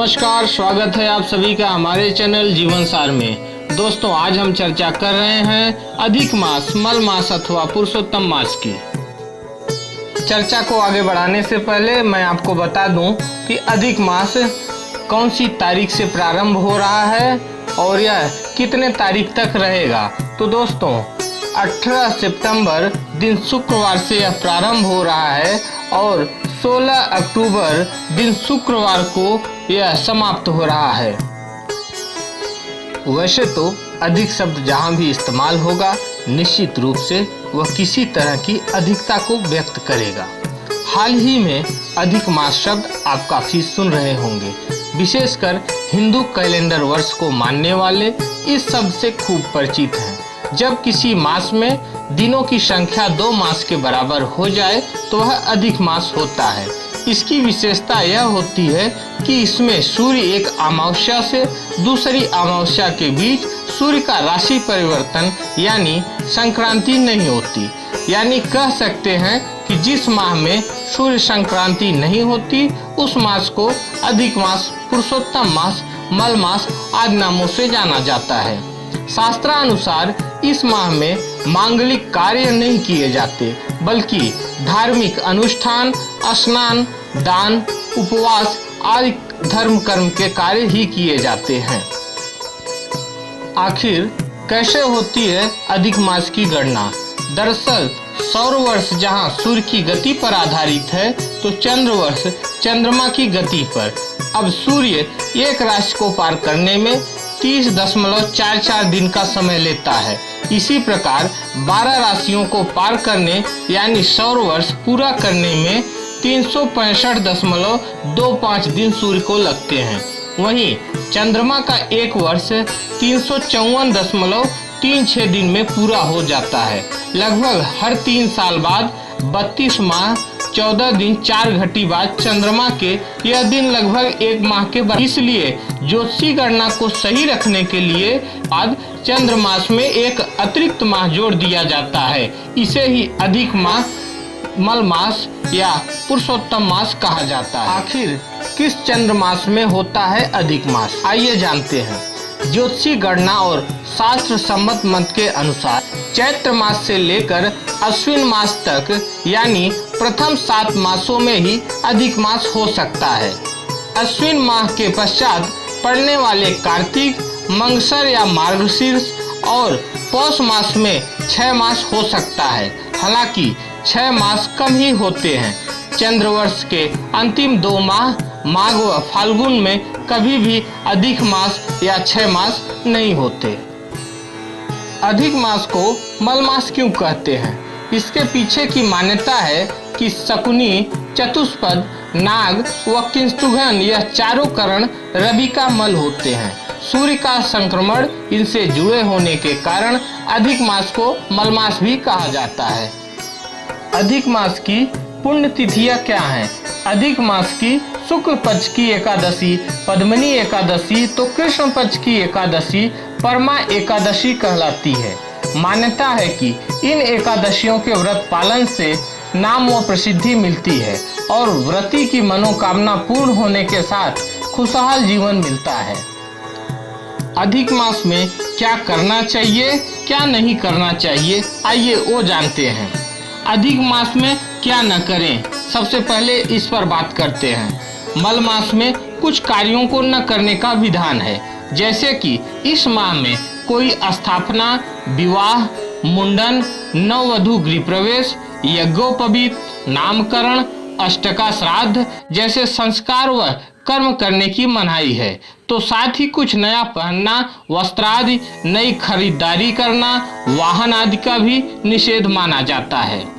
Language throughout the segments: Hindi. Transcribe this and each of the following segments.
नमस्कार, स्वागत है आप सभी का हमारे चैनल जीवन सार में। दोस्तों, आज हम चर्चा कर रहे हैं अधिक मास, मल मास अथवा पुरुषोत्तम मास की। चर्चा को आगे बढ़ाने से पहले मैं आपको बता दूं कि अधिक मास कौन सी तारीख से प्रारंभ हो रहा है और यह कितने तारीख तक रहेगा। तो दोस्तों, 18 सितंबर दिन शुक्रवार से यह प्रारंभ हो रहा है और 16 अक्टूबर दिन शुक्रवार को यह समाप्त हो रहा है। वैसे तो अधिक शब्द जहाँ भी इस्तेमाल होगा, निश्चित रूप से वह किसी तरह की अधिकता को व्यक्त करेगा। हाल ही में अधिक मास शब्द आप काफी सुन रहे होंगे। विशेषकर हिंदू कैलेंडर वर्ष को मानने वाले इस शब्द से खूब परिचित हैं। जब किसी मास में दिनों की संख्या 2 मास के बराबर हो जाए तो वह अधिक मास होता है। इसकी विशेषता यह होती है कि इसमें सूर्य एक अमावस्या से दूसरी अमावस्या के बीच सूर्य का राशि परिवर्तन यानी संक्रांति नहीं होती। यानी कह सकते हैं कि जिस माह में सूर्य संक्रांति नहीं होती उस मास को अधिक मास, पुरुषोत्तम मास, मल मास आदि नामों से जाना जाता है। शास्त्रानुसार इस माह में मांगलिक कार्य नहीं किए जाते, बल्कि धार्मिक अनुष्ठान, स्नान, दान, उपवास आदि धर्म कर्म के कार्य ही किए जाते हैं। आखिर कैसे होती है अधिक मास की गणना? दरअसल सौर वर्ष जहां सूर्य की गति पर आधारित है, तो चंद्र वर्ष चंद्रमा की गति पर। अब सूर्य एक राशि को पार करने में 30.44 दिन का समय लेता है। इसी प्रकार 12 राशियों को पार करने यानी सौर वर्ष पूरा करने में 365.25 दिन सूर्य को लगते हैं। वहीं चंद्रमा का एक वर्ष 354.36 दिन में पूरा हो जाता है। लगभग हर 3 साल बाद 32 माह 14 दिन 4 घटी बाद चंद्रमा के यह दिन लगभग 1 माह के बाद। इसलिए ज्योतिषी गणना को सही रखने के लिए बाद चंद्र मास में एक अतिरिक्त माह जोड़ दिया जाता है। इसे ही अधिक मास, मल मास या पुरुषोत्तम मास कहा जाता है। आखिर किस चंद्र मास में होता है अधिक मास? आइए जानते हैं। ज्योतिषी गणना और शास्त्र सम्मत मत के अनुसार चैत्र मास से लेकर अश्विन मास तक यानी प्रथम 7 मासों में ही अधिक मास हो सकता है। अश्विन माह के पश्चात पड़ने वाले कार्तिक, मंगसर या मार्गशीर्ष और पौष मास में 6 मास हो सकता है। हालांकि 6 मास कम ही होते हैं। चंद्रवर्ष के अंतिम 2 माह माघ व फाल्गुन में कभी भी अधिक मास या 6 मास नहीं होते। अधिक मास को मल मास क्यों कहते हैं? इसके पीछे की मान्यता है कि शकुनी, चतुष्पद, नाग व किंस्तुघन यह चारों करण रवि का मल होते हैं। सूर्य का संक्रमण इनसे जुड़े होने के कारण अधिक मास को मल मास भी कहा जाता है। अधिक मास की पुण्य तिथियां क्या हैं? अधिक मास की शुक्ल पक्ष की एकादशी पद्मिनी एकादशी तो कृष्ण पक्ष की एकादशी परमा एकादशी कहलाती है। मान्यता है कि इन एकादशियों के व्रत पालन से नाम व प्रसिद्धि मिलती है और व्रती की मनोकामना पूर्ण होने के साथ खुशहाल जीवन मिलता है। अधिक मास में क्या करना चाहिए, क्या नहीं करना चाहिए, आइए वो जानते हैं। अधिक मास में क्या न करें, सबसे पहले इस पर बात करते हैं। मल मास में कुछ कार्यों को न करने का विधान है, जैसे कि इस माह में कोई स्थापना, विवाह, मुंडन, नववधु गृह प्रवेश, यज्ञोपवीत, नामकरण, अष्टका श्राद्ध जैसे संस्कार व कर्म करने की मनाही है। तो साथ ही कुछ नया पहनना, वस्त्रादि, नई खरीदारी करना, वाहन आदि का भी निषेध माना जाता है।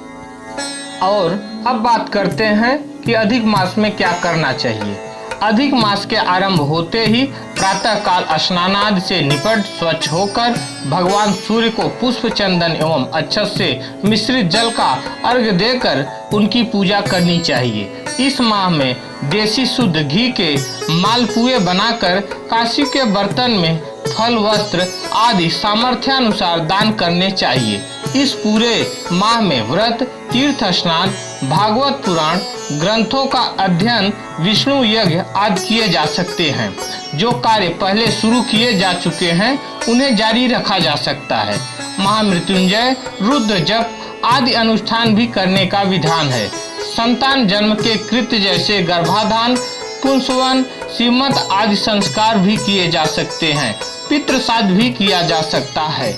और अब बात करते हैं कि अधिक मास में क्या करना चाहिए। अधिक मास के आरंभ होते ही प्रातः काल स्नान आदि से निपट स्वच्छ होकर भगवान सूर्य को पुष्प, चंदन एवं अक्षत से मिश्रित जल का अर्घ्य देकर उनकी पूजा करनी चाहिए। इस माह में देसी शुद्ध घी के मालपुए बनाकर कांस्य के बर्तन में फल, वस्त्र आदि सामर्थ्यानुसार दान करने चाहिए। इस पूरे माह में व्रत, तीर्थ स्नान भागवत पुराण ग्रंथों का अध्ययन, विष्णु यज्ञ आदि किए जा सकते हैं। जो कार्य पहले शुरू किए जा चुके हैं उन्हें जारी रखा जा सकता है। महामृत्युंजय, रुद्र जप आदि अनुष्ठान भी करने का विधान है। संतान जन्म के कृत्य जैसे गर्भाधान, पुंसवन, सीमंत आदि संस्कार भी किए जा सकते हैं। पितृ श्राद्ध भी किया जा सकता है।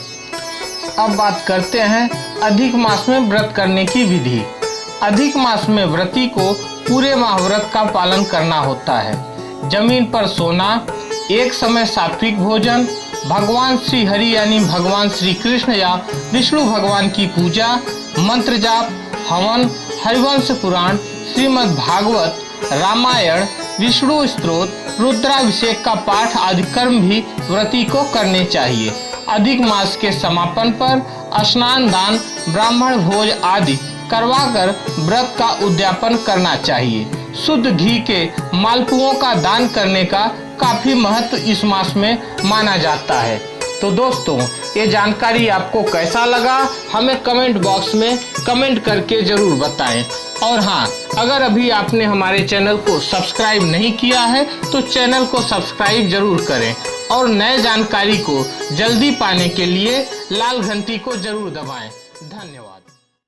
अब बात करते हैं अधिक मास में व्रत करने की विधि। अधिक मास में व्रती को पूरे माह व्रत का पालन करना होता है। जमीन पर सोना, एक समय सात्विक भोजन, भगवान श्री हरि यानी भगवान श्री कृष्ण या विष्णु भगवान की पूजा, मंत्र जाप, हवन, हरिवंश पुराण, श्रीमद् भागवत, रामायण, विष्णु स्तोत्र, रुद्राभिषेक का पाठ आदि कर्म भी व्रती को करने चाहिए। अधिक मास के समापन पर स्नान दान, ब्राह्मण भोज आदि करवाकर व्रत का उद्यापन करना चाहिए। शुद्ध घी के मालपुओं का दान करने का काफी महत्व इस मास में माना जाता है। तो दोस्तों, ये जानकारी आपको कैसा लगा हमें कमेंट बॉक्स में कमेंट करके जरूर बताएं। और हाँ, अगर अभी आपने हमारे चैनल को सब्सक्राइब नहीं किया है तो चैनल को सब्सक्राइब जरूर करें और नए जानकारी को जल्दी पाने के लिए लाल घंटी को जरूर दबाएं।